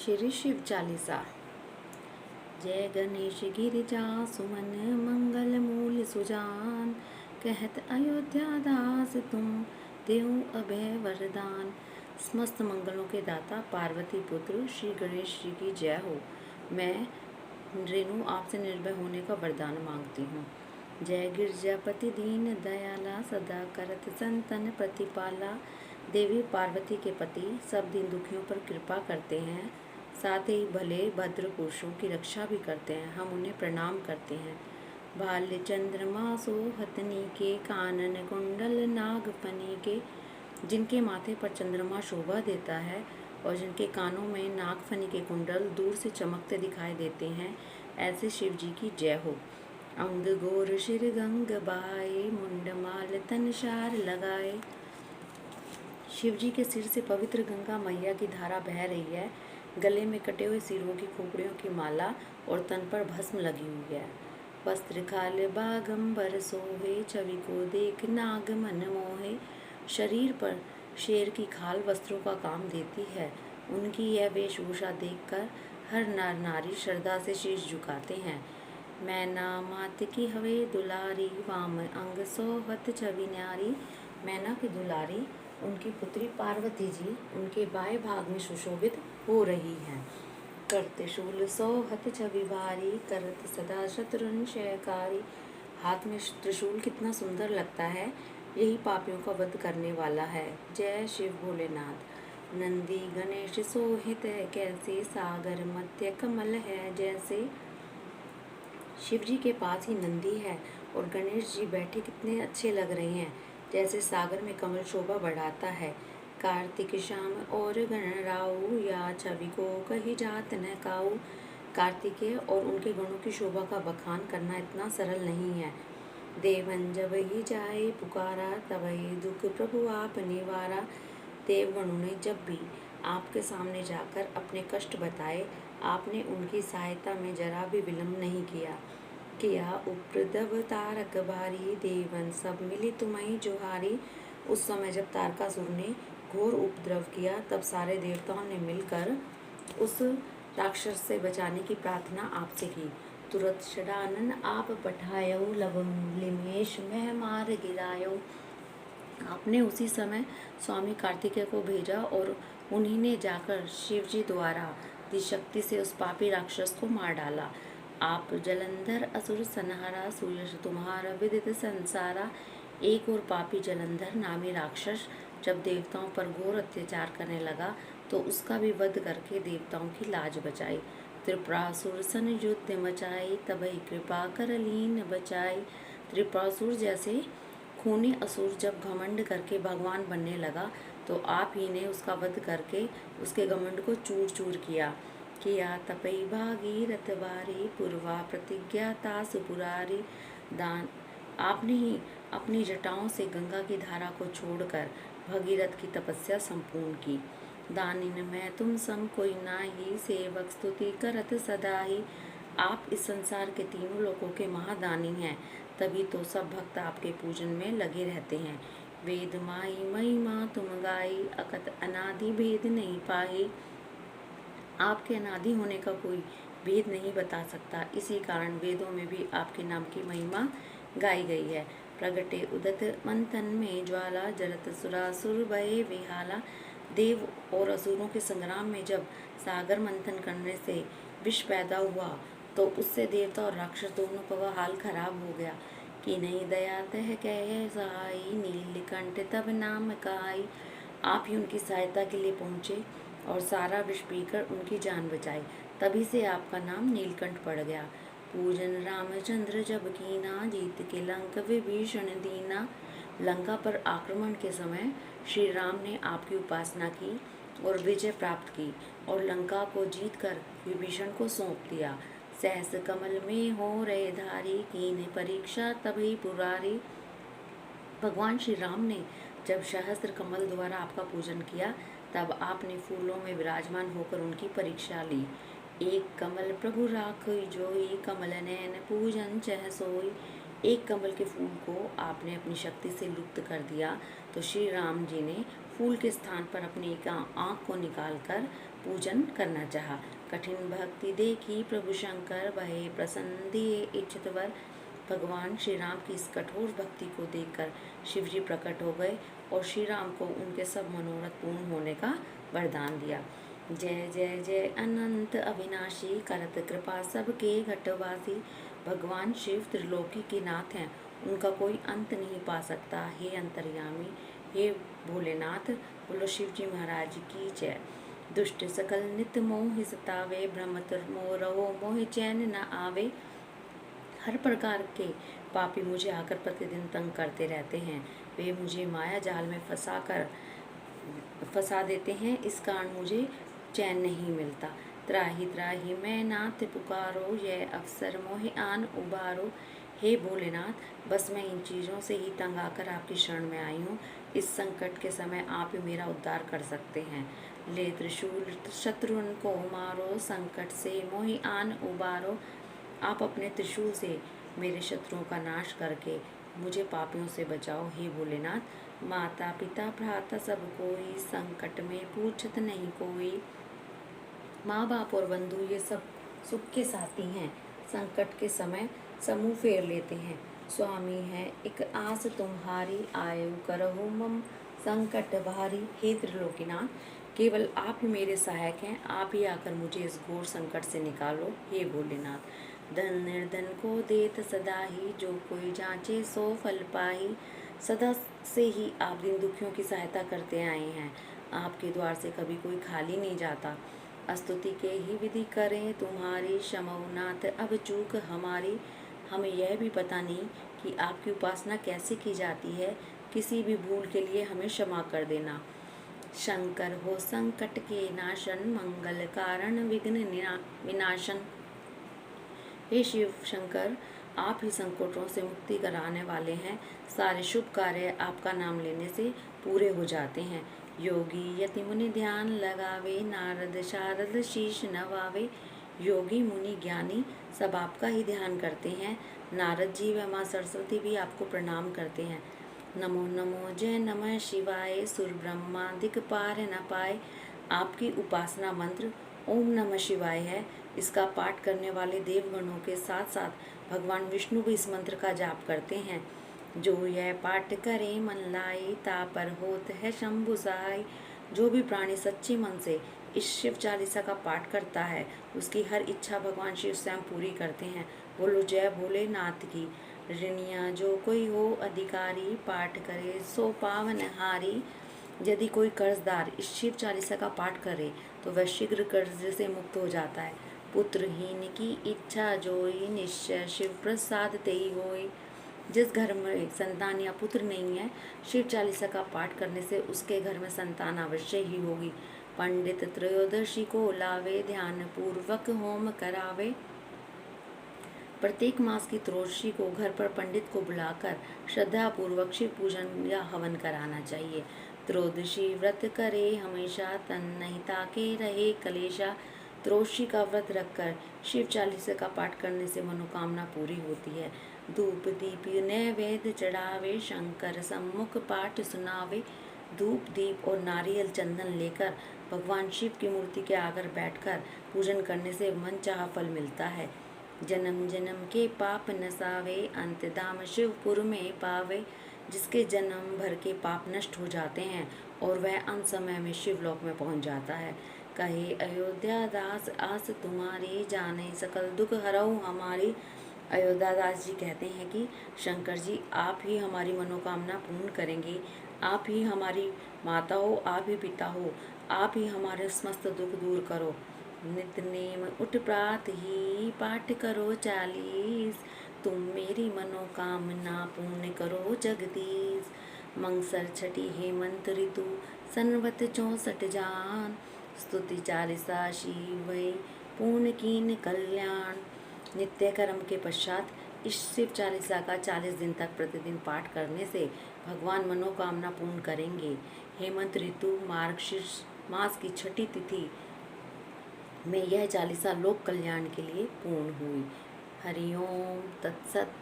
श्री शिव चालीसा। जय गणेश गिरिजा सुमन मंगल मूल सुजान, कहत अयोध्या दास तुम देहु अभय वरदान। समस्त मंगलों के दाता पार्वती पुत्र श्री गणेश जी की जय हो। मैं रेणु आपसे निर्भय होने का वरदान मांगती हूँ। जय गिरजापति दीन दयाला, सदा करत संतन प्रतिपाला। देवी पार्वती के पति सब दिन दुखियों पर कृपा करते हैं, साथ ही भले भद्र पुरुषों की रक्षा भी करते हैं। हम उन्हें प्रणाम करते हैं। बाल्य चंद्रमा सोहतनी के, कानन कुंडल नागफनी के। जिनके माथे पर चंद्रमा शोभा देता है और जिनके कानों में नागफनी के कुंडल दूर से चमकते दिखाई देते हैं, ऐसे शिव जी की जय हो। अंग गोर शिर गंग बाए, मुंड माल तन शार लगाए। शिव जी के सिर से पवित्र गंगा मैया की धारा बह रही है। गले में कटे हुए सिरों की खोपड़ियों की माला और तन पर भस्म लगी हुई है। वस्त्र खाल बागंबर सोहे, छवि को देख नाग मन मोहे। शरीर पर शेर की खाल वस्त्रों का काम देती है। उनकी यह वेशभूषा देखकर हर नर नारी श्रद्धा से शीश झुकाते हैं। मैना मात की हवे दुलारी, वाम अंग सोहत छवि न्यारी। मैना की दुलारी उनकी पुत्री पार्वती जी उनके बाएं भाग में सुशोभित हो रही हैं। करते शूल सोहत छवि भारी, करत सदा शत्रुन क्षयकारी। हाथ में त्रिशूल कितना सुंदर लगता है, यही पापियों का वध करने वाला है। जय शिव भोलेनाथ। नंदी गणेश सोहित है कैसे, सागर मध्य कमल है जैसे। शिव जी के पास ही नंदी है और गणेश जी बैठे कितने अच्छे लग रहे हैं, जैसे सागर में कमल शोभा बढ़ाता है। कार्तिक श्याम और गणराऊ, या छवि को कही जात न काऊ। कार्तिकेय और उनके गणों की शोभा का बखान करना इतना सरल नहीं है। देवन जब ही जाए पुकारा, तब ही दुख प्रभु आप निवारा। देवगणों ने जब भी आपके सामने जाकर अपने कष्ट बताए, आपने उनकी सहायता में जरा भी विलम्ब नहीं किया उपद्रव तारक बारी, देवन सब मिली तुम्हें जोहारी। उस समय जब तारकासुर ने घोर उपद्रव किया, तब सारे देवताओं ने मिलकर उस राक्षस से बचाने की प्रार्थना आपसे की। तुरंत षडानन आप पठायो, लवलिमेश में मार गिरायो। आपने उसी समय स्वामी कार्तिकेय को भेजा और उन्हीं ने जाकर शिव जी द्वारा दी शक्ति से उस पापी राक्षस को मार डाला। आप जलंधर असुर संहारा, सुयश तुम्हारा विदित संसारा। एक और पापी जलंधर नामी राक्षस जब देवताओं पर घोर अत्याचार करने लगा, तो उसका भी वध करके देवताओं की लाज बचाई। त्रिपुरासुर सन युद्ध मचाई, तबही कृपा कर लीन बचाई। त्रिपुरासुर जैसे खूनी असुर जब घमंड करके भगवान बनने लगा, तो आप ही ने उसका वध करके उसके घमंड को चूर चूर किया। तपई भागीरथ बारी, पूर्वा प्रतिज्ञा तास पुरारी। दान आपने ही अपनी जटाओं से गंगा की धारा को छोड़कर भगीरथ की तपस्या संपूर्ण की। दानिन में तुम सम कोई नाही, सेवक स्तुति करत सदा ही। आप इस संसार के तीनों लोकों के महादानी हैं, तभी तो सब भक्त आपके पूजन में लगे रहते हैं। वेद माई महिमा तुम गाई, अकत अनादि भेद नहीं पाई। आपके अनादि होने का कोई भेद नहीं बता सकता, इसी कारण वेदों में भी आपके नाम की महिमा गाई गई है। प्रगटे उदत मंथन में ज्वाला, जलत सुरासुर भये विहाला। देव और असुरों के संग्राम में जब सागर मंथन करने से विष पैदा हुआ, तो उससे देवता और राक्षस दोनों का वह हाल खराब हो गया कि नहीं दया तह कह सहाई, नीलकंठ तब नाम कहाई। आप ही उनकी सहायता के लिए पहुँचे और सारा विष पीकर उनकी जान बचाई, तभी से आपका नाम नीलकंठ पड़ गया। पूजन रामचंद्र जब कीना, जीत के लंक विभीषण दीना। लंका पर आक्रमण के समय श्री राम ने आपकी उपासना की और विजय प्राप्त की और लंका को जीतकर विभीषण को सौंप दिया। सहस कमल में हो रहे धारी, कीन परीक्षा तभी पुरारी। भगवान श्री राम ने जब सहस्त्र कमल द्वारा आपका पूजन किया, तब आपने फूलों में विराजमान होकर उनकी परीक्षा ली। एक कमल प्रभु राखई जोई, कमल नैन पूजन चह सोई। एक कमल के फूल को आपने अपनी शक्ति से लुप्त कर दिया, तो श्री राम जी ने फूल के स्थान पर अपनी एक आँख को निकालकर पूजन करना चाहा। कठिन भक्ति देखी प्रभु शंकर भये प्रसन्न दिए इच्छित वर। भगवान श्री राम की इस कठोर भक्ति को देखकर शिव जी प्रकट हो गए और श्री राम को उनके सब मनोरथ पूर्ण होने का वरदान दिया। जय जय जय अनंत अविनाशी करत कृपा सबके घटवासी। भगवान शिव त्रिलोकी के नाथ हैं, उनका कोई अंत नहीं पा सकता। हे अंतर्यामी, हे भोलेनाथ, बोलो शिव जी महाराज की जय। दुष्ट सकल नित मोह सतावे, भ्रमत मोरहो मोह चैन न आवे। हर प्रकार के पापी मुझे आकर प्रतिदिन तंग करते रहते हैं। वे मुझे माया जाल में फंसा देते हैं, इस कारण मुझे चैन नहीं मिलता। त्राहि त्राहि मैं नाथ पुकारो, यह अवसर मोहि आन उबारो। हे भोलेनाथ, बस मैं इन चीज़ों से ही तंग आकर आपकी शरण में आई हूँ। इस संकट के समय आप ही मेरा उद्धार कर सकते हैं। ले त्रिशूल शत्रुन को मारो, संकट से मोहि आन उबारो। आप अपने त्रिशूल से मेरे शत्रुओं का नाश करके मुझे पापियों से बचाओ। हे भोलेनाथ, माता पिता भ्राता सब कोई, संकट में पूछत नहीं कोई। माँ बाप और बंधु ये सब सुख के साथी हैं, संकट के समय समूह फेर लेते हैं। स्वामी है एक आस तुम्हारी, आयु करहु मम संकट भारी। हे त्रिलोकीनाथ, केवल आप ही मेरे सहायक हैं, आप ही आकर मुझे इस घोर संकट से निकालो। हे भोलेनाथ, धन निर्धन को देत सदा ही, जो कोई जांचे सो फल पाही। सदा से ही आप दिन दुखियों की सहायता करते आए हैं, आपके द्वार से कभी कोई खाली नहीं जाता। स्तुति के ही विधि करें तुम्हारी, शमौनाथ अब चूक हमारी। हमें यह भी पता नहीं कि आपकी उपासना कैसे की जाती है, किसी भी भूल के लिए हमें क्षमा कर देना। शंकर हो संकट के नाशन, मंगल कारण विघ्न विनाशन। हे शिव शंकर, आप ही संकटों से मुक्ति कराने वाले हैं। सारे शुभ कार्य आपका नाम लेने से पूरे हो जाते हैं। योगी यति मुनि ध्यान लगावे, नारद शारद शीश नवावे। योगी मुनि ज्ञानी सब आपका ही ध्यान करते हैं। नारद जी व माँ सरस्वती भी आपको प्रणाम करते हैं। नमो नमो जय नमः शिवाय, सुर ब्रह्मा दिक्पार न पाए। आपकी उपासना मंत्र ओम नमः शिवाय है। इसका पाठ करने वाले देवगणों के साथ साथ भगवान विष्णु भी इस मंत्र का जाप करते हैं। जो यह पाठ करे मन लाई, ता पर होत है शंभु सहाय। जो भी प्राणी सच्चे मन से इस शिव चालीसा का पाठ करता है, उसकी हर इच्छा भगवान शिव स्वयं पूरी करते हैं। बोलो जय भोलेनाथ की। ऋणिया जो कोई हो अधिकारी, पाठ करे सो पावन हारी। यदि कोई कर्जदार इस शिव चालीसा का पाठ करे तो वह शीघ्र कर्ज से मुक्त हो जाता है। पुत्रहीन की इच्छा जोई, निश्चय शिव प्रसाद तेई होई। जिस घर में संतान या पुत्र नहीं है, शिव चालीसा का पाठ करने से उसके घर में संतान अवश्य ही होगी। पंडित त्रयोदशी को लावे, ध्यान पूर्वक होम करावे। प्रत्येक मास की त्रयोदशी को घर पर पंडित को बुलाकर श्रद्धा पूर्वक शिव पूजन या हवन कराना चाहिए। त्रयोदशी व्रत करे हमेशा, तन नहीं ताके रहे कलेशा। त्रयोदशी का व्रत रखकर शिव चालीसा का पाठ करने से मनोकामना पूरी होती है। धूप दीप नैवेद्य चढ़ावे, शंकर सम्मुख पाठ सुनावे। धूप दीप और नारियल चंदन लेकर भगवान शिव की मूर्ति के आगे बैठकर पूजन करने से मनचाहा फल मिलता है। जन्म जन्म के पाप नसावे, अंत धाम शिवपुर में पावे। जिसके जन्म भर के पाप नष्ट हो जाते हैं और वह अंत समय में शिवलोक में पहुंच जाता है। कहे अयोध्या दास आस तुम्हारी, जाने सकल दुख हरऊ हमारी। अयोध्या दास जी कहते हैं कि शंकर जी, आप ही हमारी मनोकामना पूर्ण करेंगे। आप ही हमारी माता हो, आप ही पिता हो, आप ही हमारे समस्त दुख दूर करो। नित्य नेम उठ प्रात ही, पाठ करो चालीस। तुम मेरी मनोकामना पूर्ण करो जगदीश। मंगसर छठी हेमंत ऋतु, संवत 64 जान। स्तुति चालीसा शिवै, पूर्ण कीन कल्याण। नित्य कर्म के पश्चात इस शिव चालीसा का 40 दिन तक प्रतिदिन पाठ करने से भगवान मनोकामना पूर्ण करेंगे। हेमंत ऋतु मार्गशीर्ष मास की छठी तिथि में यह चालीसा लोक कल्याण के लिए पूर्ण हुई। हरिओम तत्सत।